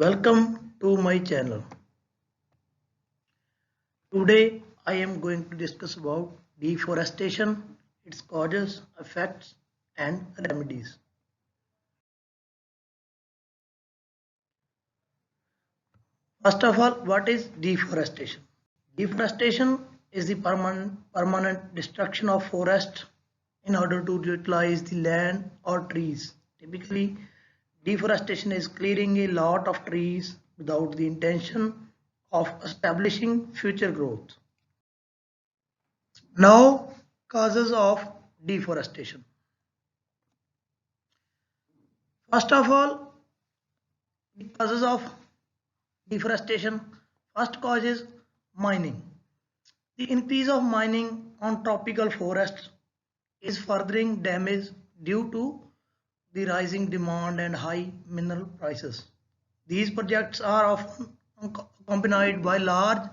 Welcome to my channel. Today I am going to discuss about deforestation, its causes, effects and remedies. First of all, what is deforestation? Deforestation is the permanent destruction of forest in order to utilize the land or trees. Typically, deforestation is clearing a lot of trees without the intention of establishing future growth. Now, causes of deforestation. First of all, the causes of deforestation. First cause is mining. The increase of mining on tropical forests is furthering damage due to the rising demand and high mineral prices. These projects are often accompanied by large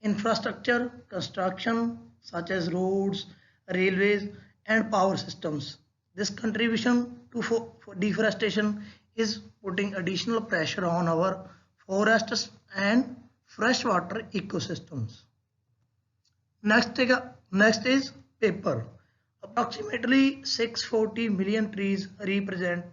infrastructure construction such as roads, railways and power systems. This contribution to deforestation is putting additional pressure on our forests and freshwater ecosystems. Next is paper. Approximately 640 million trees represent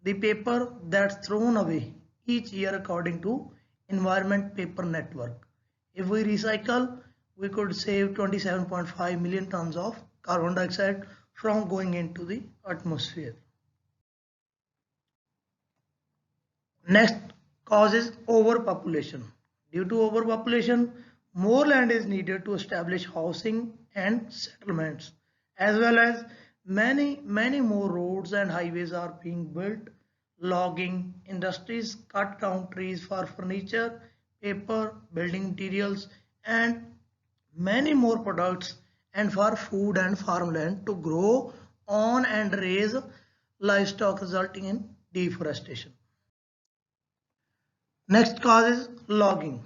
the paper that's thrown away each year according to Environment Paper Network. If we recycle, we could save 27.5 million tons of carbon dioxide from going into the atmosphere. Next cause is overpopulation. Due to overpopulation, more land is needed to establish housing and settlements, as well as many more roads and highways are being built. Logging industries cut down trees for furniture, paper, building materials, and many more products, and for food and farmland to grow on and raise livestock, resulting in deforestation. Next cause is logging.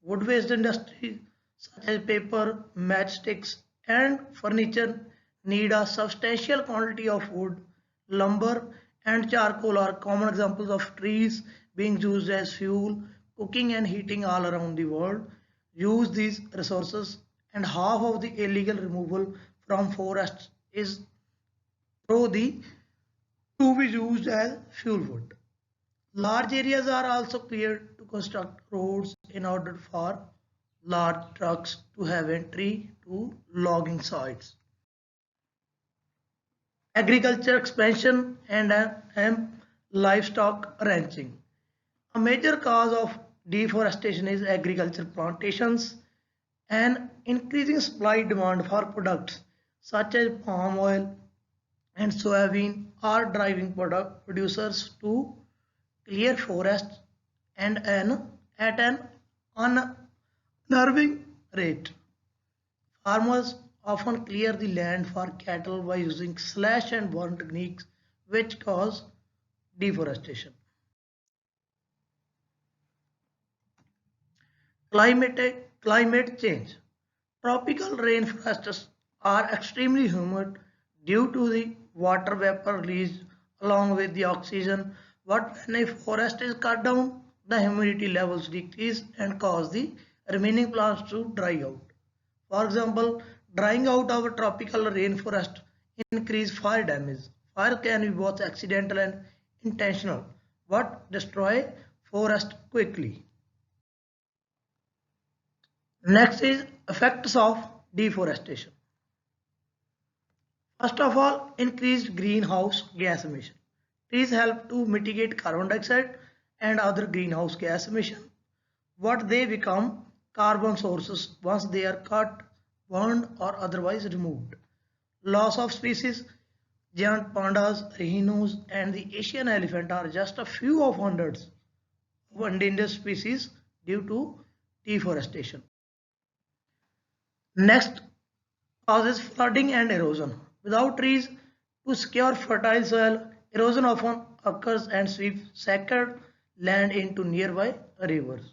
Wood waste industry such as paper, matchsticks and furniture need a substantial quantity of wood. Lumber and charcoal are common examples of trees being used as fuel, cooking and heating all around the world. Use these resources, and half of the illegal removal from forests is through the to be used as fuel wood. Large areas are also cleared to construct roads in order for large trucks to have entry to logging sites. Agriculture expansion and livestock ranching. A major cause of deforestation is agriculture plantations and increasing supply demand for products such as palm oil and soybean are driving producers to clear forests and at an unnerving rate. Farmers often clear the land for cattle by using slash and burn techniques which cause deforestation. Climate change. Tropical rainforests are extremely humid due to the water vapor released along with the oxygen. But when a forest is cut down, the humidity levels decrease and cause the remaining plants to dry out. For example, drying out of a tropical rainforest increase fire damage. Fire can be both accidental and intentional, but destroy forest quickly. Next is effects of deforestation. First of all, increased greenhouse gas emission. Trees help to mitigate carbon dioxide and other greenhouse gas emission. What they become carbon sources once they are cut, burned or otherwise removed. Loss of species. Giant pandas, rhinos and the Asian elephant are just a few of hundreds of endangered species due to deforestation. Next causes flooding and erosion. Without trees to secure fertile soil, erosion often occurs and sweeps sacred land into nearby rivers.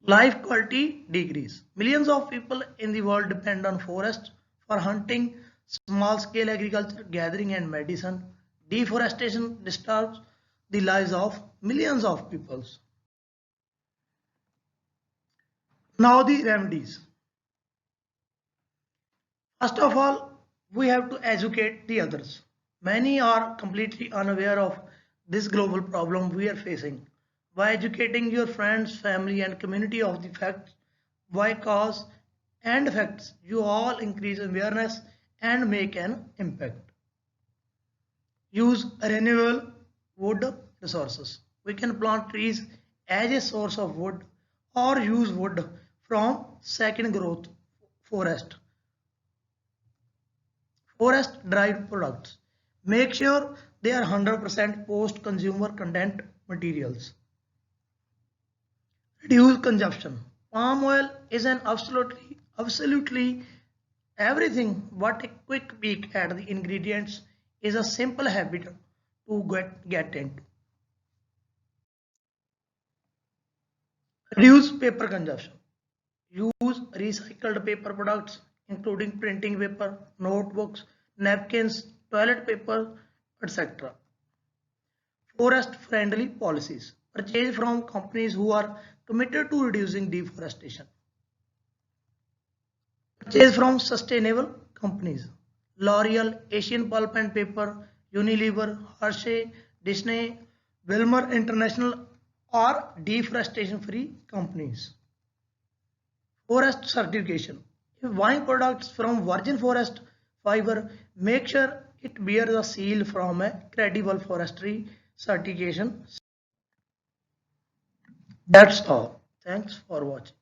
Life quality decrease. Millions of people in the world depend on forests for hunting, small scale agriculture, gathering and medicine. Deforestation disturbs the lives of millions of people. Now the remedies. First of all, we have to educate the others. Many are completely unaware of this global problem we are facing. By educating your friends, family and community of the facts, why cause and effects, you all increase awareness and make an impact. Use renewable wood resources. We can plant trees as a source of wood or use wood from second growth forest. Forest derived products. Make sure they are 100% post consumer content materials. Reduce consumption. Palm oil is an absolutely everything, but a quick peek at the ingredients is a simple habit to get into. Reduce paper consumption. Use recycled paper products including printing paper, notebooks, napkins, toilet paper, etc. Forest friendly policies. Purchase from companies who are committed to reducing deforestation. Purchase from sustainable companies. L'Oreal, Asian Pulp and Paper, Unilever, Hershey, Disney, Wilmer International are deforestation free companies. Forest certification. If buying products from virgin forest fiber, make sure it bears a seal from a credible forestry certification. That's all. Thanks for watching.